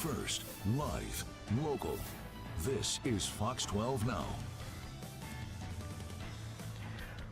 First, live, local. This is Fox 12 Now.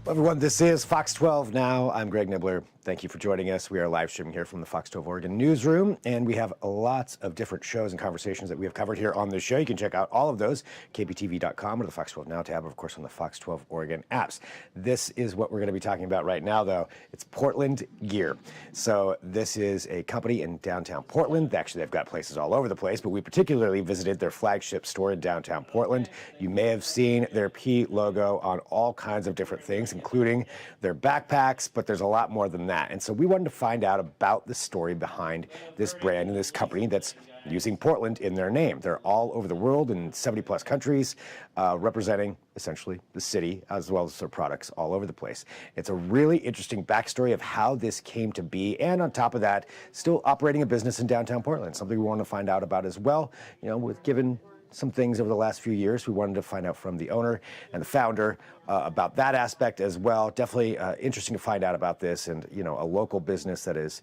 Well, everyone, this is Fox 12 Now. I'm Greg Nibbler. Thank you for joining us. We are live streaming here from the Fox 12 Oregon newsroom, and we have lots of different shows and conversations that we have covered here on this show. You can check out all of those, kptv.com or the Fox 12 Now tab, of course, on the Fox 12 Oregon apps. This is what we're going to be talking about right now, though. It's Portland Gear. So this is a company in downtown Portland. Actually, they've got places all over the place, but we particularly visited their flagship store in downtown Portland. You may have seen their P logo on all kinds of different things, including their backpacks, but there's a lot more than that. And so we wanted to find out about the story behind this brand and this company that's using Portland in their name. They're all over the world in 70 plus countries, representing essentially the city as well as their products all over the place. It's a really interesting backstory of how this came to be. And on top of that, still operating a business in downtown Portland, something we want to find out about as well. You know, with given some things over the last few years, we wanted to find out from the owner and the founder about that aspect as well. Definitely interesting to find out about this, and you know, a local business that is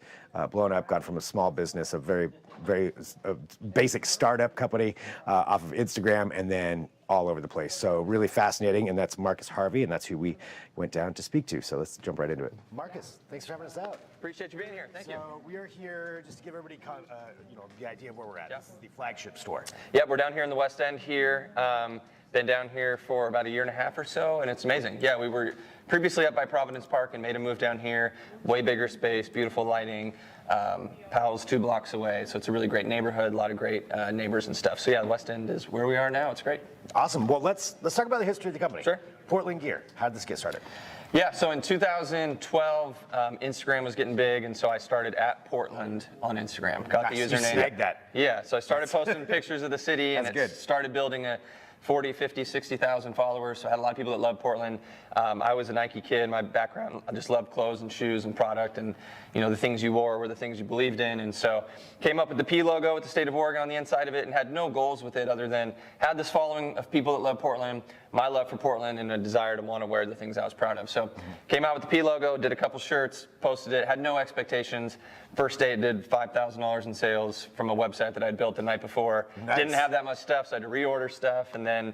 blown up, gone from a small business, a very basic startup company off of Instagram, and then all over the place. So really fascinating, and that's Marcus Harvey, and that's who we went down to speak to. So let's jump right into it. Marcus, thanks for having us out. Appreciate you being here. Thank you. So we are here just to give everybody, the idea of where we're at. This is the flagship store. Yep, we're down here in the West End here. Been down here for about a year and a half or so, and it's amazing. Yeah, we were previously up by Providence Park and made a move down here. Way bigger space, beautiful lighting. Powell's 2 blocks away, so it's a really great neighborhood, a lot of great neighbors and stuff. So yeah, the West End is where we are now. It's great. Awesome. Well, let's talk about the history of the company. Sure. Portland Gear. How did this get started? Yeah, so in 2012, Instagram was getting big, and so I started at Portland on Instagram. Got the username. You snagged that. Yeah, so I started posting pictures of the city, and it started building a 40, 50, 60,000 followers. So I had a lot of people that loved Portland. I was a Nike kid. My background, I just loved clothes and shoes and product, and you know, the things you wore were the things you believed in. And so came up with the P logo with the state of Oregon on the inside of it, and had no goals with it other than had this following of people that love Portland, my love for Portland, and a desire to want to wear the things I was proud of. So came out with the P logo, did a couple shirts, posted it, had no expectations. First day it did $5,000 in sales from a website that I'd built the night before. Nice. Didn't have that much stuff, so I had to reorder stuff, and then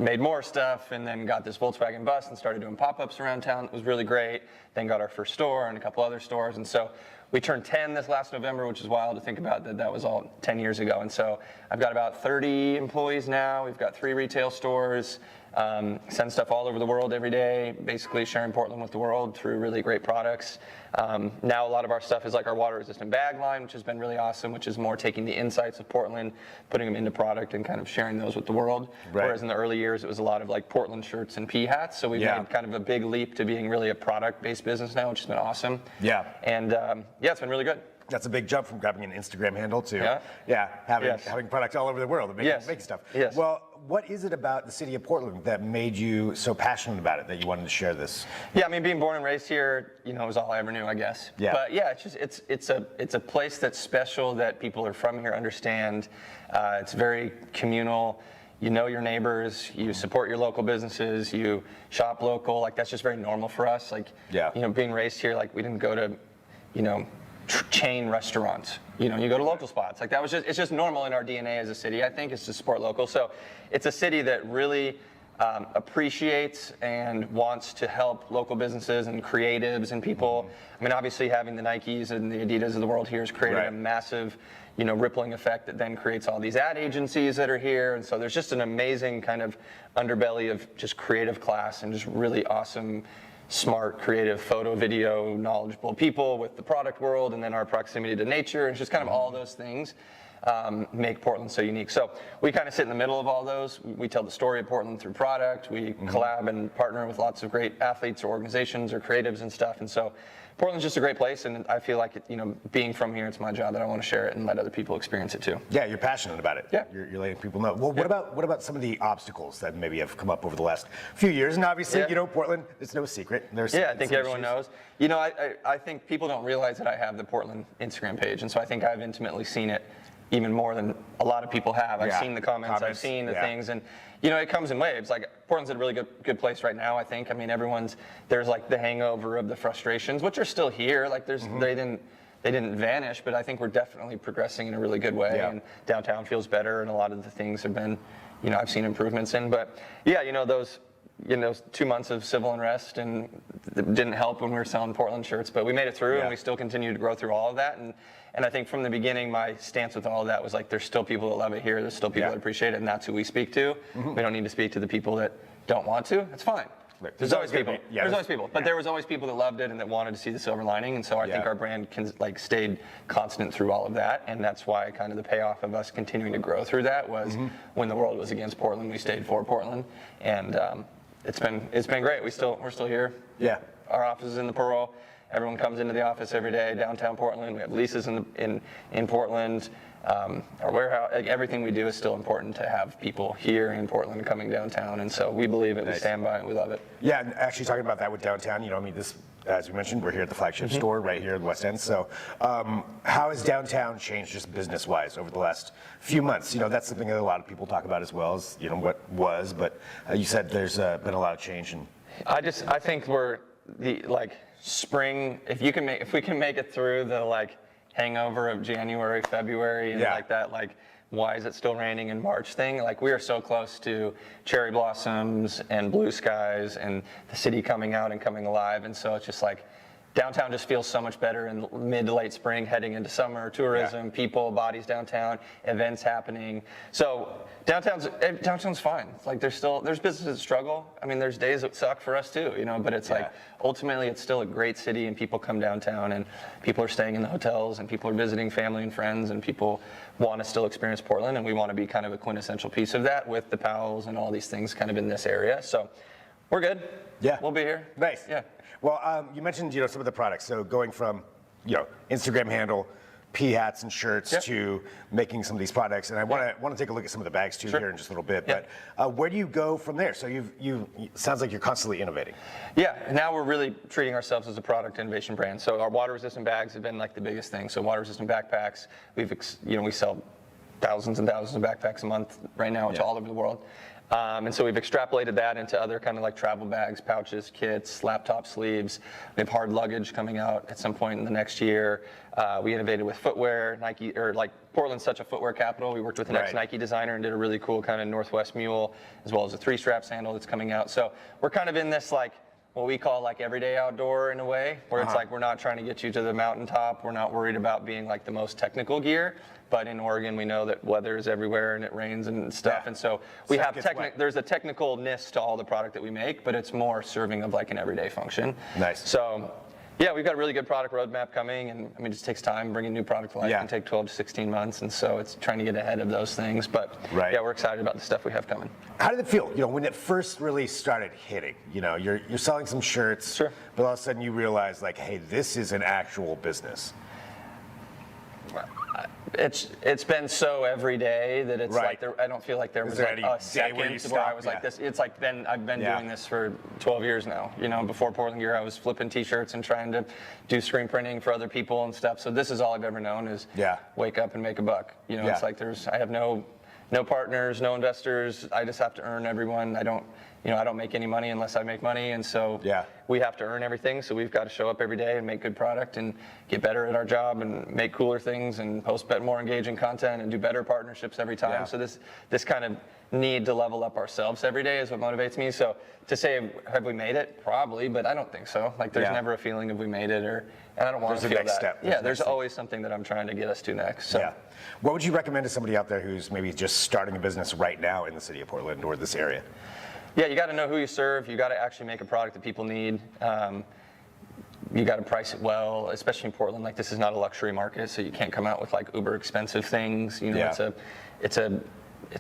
made more stuff, and then got this Volkswagen bus and started doing pop-ups around town. It was really great. Then got our first store and a couple other stores, and so we turned 10 this last November, which is wild to think about that was all 10 years ago. And so I've got about 30 employees now. We've got 3 retail stores. Send stuff all over the world every day, basically sharing Portland with the world through really great products. Now a lot of our stuff is like our water resistant bag line, which has been really awesome, which is more taking the insights of Portland, putting them into product and kind of sharing those with the world. Right. Whereas in the early years, it was a lot of like Portland shirts and P hats. So we've made kind of a big leap to being really a product-based business now, which has been awesome. Yeah. And yeah, it's been really good. That's a big jump from grabbing an Instagram handle to having products all over the world and making stuff. Yes. Well, what is it about the city of Portland that made you so passionate about it that you wanted to share this? Yeah, I mean, being born and raised here, you know, was all I ever knew, I guess. Yeah. But yeah, it's a place that's special, that people are from here understand. It's very communal. You know your neighbors, you support your local businesses, you shop local. Like, that's just very normal for us. Like, you know, being raised here, like, we didn't go to, you know, chain restaurants. You know, you go to local spots. Like, it's just normal in our DNA as a city, I think, is to support local. So it's a city that really appreciates and wants to help local businesses and creatives and people. I mean, obviously having the Nikes and the Adidas of the world here has created a massive, you know, rippling effect that then creates all these ad agencies that are here. And so there's just an amazing kind of underbelly of just creative class and just really awesome, smart, creative, photo, video, knowledgeable people with the product world, and then our proximity to nature, and just kind of all those things make Portland so unique. So we kind of sit in the middle of all those. We tell the story of Portland through product. We collab and partner with lots of great athletes or organizations or creatives and stuff. And so Portland's just a great place, and I feel like, you know, being from here, it's my job that I want to share it and let other people experience it too. Yeah, you're passionate about it. Yeah. You're letting people know. Well, what about some of the obstacles that maybe have come up over the last few years? And obviously, you know, Portland, it's no secret. I think everyone knows. You know, I think people don't realize that I have the Portland Instagram page, and so I think I've intimately seen it even more than a lot of people have. I've seen the comments, I've seen the things, and you know, it comes in waves. Like, Portland's in a really good place right now, I think. I mean, there's like the hangover of the frustrations, which are still here. Like, they didn't they didn't vanish, but I think we're definitely progressing in a really good way. And downtown feels better, and a lot of the things have been, I've seen improvements in. But yeah, those 2 months of civil unrest and it didn't help when we were selling Portland shirts, but we made it through and we still continue to grow through all of that. And I think from the beginning, my stance with all of that was like, there's still people that love it here. There's still people that appreciate it, and that's who we speak to. We don't need to speak to the people that don't want to. It's fine. There's always people. There's always people. But there was always people that loved it and that wanted to see the silver lining. And so I think our brand stayed constant through all of that. And that's why kind of the payoff of us continuing to grow through that was when the world was against Portland, we stayed for Portland. And it's been great. We're still here. Yeah. Our office is in the Pearl. Everyone comes into the office every day, downtown Portland. We have leases in Portland. Our warehouse, everything we do is still important to have people here in Portland coming downtown, and so we believe it, we stand by it, we love it. Yeah, and actually talking about that with downtown, this, as we mentioned, we're here at the flagship store right here in the West End, so how has downtown changed just business-wise over the last few months? That's something that a lot of people talk about as well as, what was, but you said there's been a lot of change. And I think we're spring, if we can make it through the hangover of January, February, and why is it still raining in March thing? We are so close to cherry blossoms and blue skies and the city coming out and coming alive. And so it's just downtown just feels so much better in mid to late spring, heading into summer, tourism, people, bodies downtown, events happening. So downtown's fine. There's businesses that struggle. I mean, there's days that suck for us too, but it's ultimately it's still a great city, and people come downtown and people are staying in the hotels and people are visiting family and friends, and people want to still experience Portland, and we want to be kind of a quintessential piece of that with the Powells and all these things kind of in this area. So we're good. Yeah. We'll be here. Nice. Yeah. Well, you mentioned, some of the products. So going from, Instagram handle, P hats and shirts to making some of these products, and I want to take a look at some of the bags too here in just a little bit. But where do you go from there? So sounds like you're constantly innovating. Yeah. Now we're really treating ourselves as a product innovation brand. So our water resistant bags have been the biggest thing. So water resistant backpacks. We sell thousands and thousands of backpacks a month right now. It's all over the world. And so we've extrapolated that into other kind of travel bags, pouches, kits, laptop sleeves. We have hard luggage coming out at some point in the next year. We innovated with footwear. Nike, Portland's such a footwear capital. We worked with an ex-Nike designer and did a really cool kind of Northwest mule, as well as a 3-strap sandal that's coming out. So we're kind of in this what we call everyday outdoor in a way, where it's we're not trying to get you to the mountaintop. We're not worried about being the most technical gear. But in Oregon, we know that weather is everywhere and it rains and stuff. And so we have there's a technicalness to all the product that we make, but it's more serving of an everyday function. Nice. So yeah, we've got a really good product roadmap coming, and it just takes time. Bringing new product to life can take 12 to 16 months, and so it's trying to get ahead of those things. But yeah, we're excited about the stuff we have coming. How did it feel, when it first really started hitting? You're selling some shirts, but all of a sudden you realize hey, this is an actual business. It's been so every day that it's I don't feel like there was a second where I was this. It's I've been doing this for 12 years now. Before Portland Gear, I was flipping T-shirts and trying to do screen printing for other people and stuff. So this is all I've ever known is wake up and make a buck. It's I have no partners, no investors. I just have to earn everyone. I don't make any money unless I make money, and so we have to earn everything. So we've got to show up every day and make good product and get better at our job and make cooler things and post more engaging content and do better partnerships every time. So this kind of need to level up ourselves every day is what motivates me. So to say, have we made it? Probably, but I don't think so. There's never a feeling of we made it, and I don't want to feel that. Step. There's always something that I'm trying to get us to next. So. Yeah. What would you recommend to somebody out there who's maybe just starting a business right now in the city of Portland or this area? Yeah, you got to know who you serve. You got to actually make a product that people need. You got to price it well, especially in Portland. This is not a luxury market, so you can't come out with uber expensive things. It's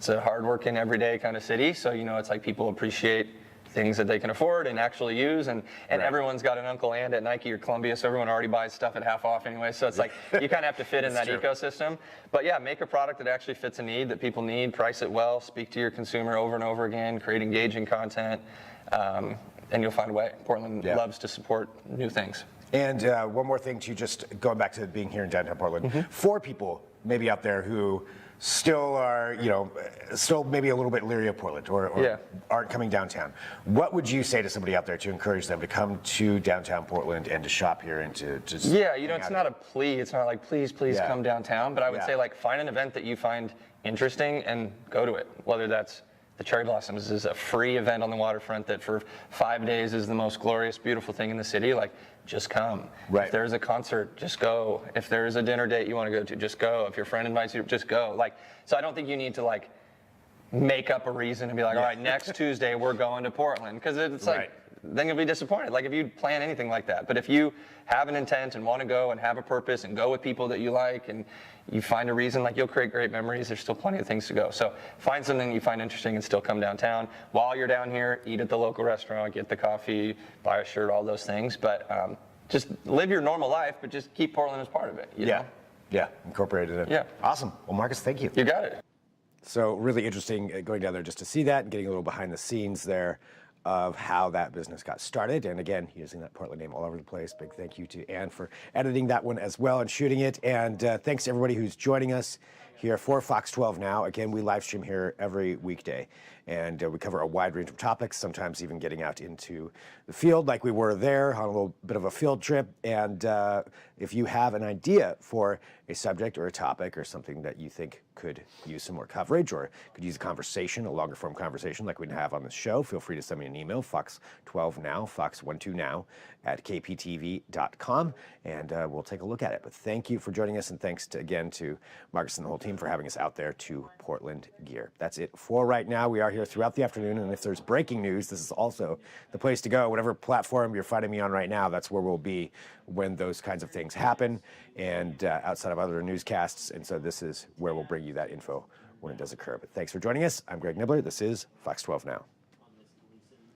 a hardworking, everyday kind of city. So it's people appreciate things that they can afford and actually use, and everyone's got an Uncle and at Nike or Columbia, so everyone already buys stuff at half off anyway. So it's you kind of have to fit in that ecosystem. But yeah, make a product that actually fits a need that people need, price it well, speak to your consumer over and over again, create engaging content, and you'll find a way. Portland loves to support new things. And one more thing, to just going back to being here in downtown Portland, for people maybe out there who still are, still maybe a little bit leery of Portland or aren't coming downtown, what would you say to somebody out there to encourage them to come to downtown Portland and to shop here and to just it's not a plea. It's not like, please come downtown. But I would say, like, find an event that you find interesting and go to it. Whether that's the Cherry Blossoms is a free event on the waterfront that for 5 days is the most glorious, beautiful thing in the city. Like, just come. Right. If there's a concert, just go. If there's a dinner date you want to go to, just go. If your friend invites you, just go. Like, so I don't think you need to, like, make up a reason and be like, all right, next Tuesday we're going to Portland, because it's like, then you'll be disappointed. Like, if you plan anything like that. But if you have an intent and want to go and have a purpose and go with people that you like and you find a reason, like, you'll create great memories. There's still plenty of things to go. So find something you find interesting and still come downtown. While you're down here, eat at the local restaurant, get the coffee, buy a shirt, all those things. But just live your normal life, but just keep Portland as part of it. You know? Yeah, incorporate it in. Yeah. Awesome. Well, Marcus, thank you. You got it. So really interesting going down there just to see that and getting a little behind the scenes there of how that business got started. And again, using that Portland name all over the place. Big thank you to Ann for editing that one as well and shooting it. And thanks to everybody who's joining us here for Fox 12 Now. Again, we live stream here every weekday, and we cover a wide range of topics, sometimes even getting out into the field like we were there on a little bit of a field trip. And if you have an idea for a subject or a topic or something that you think could use some more coverage or could use a conversation, a longer form conversation like we'd have on this show, feel free to send me an email, fox12now, fox12now at kptv.com, and we'll take a look at it. But thank you for joining us, and thanks again to Marcus and the whole team for having us out there to Portland Gear. That's it for right now. We are here throughout the afternoon, and if there's breaking news, this is also the place to go. Whatever platform you're finding me on right now, that's where we'll be when those kinds of things happen, and outside of other newscasts. And so this is where we'll bring you that info when it does occur. But thanks for joining us. I'm Greg Nibbler. This is Fox 12 Now.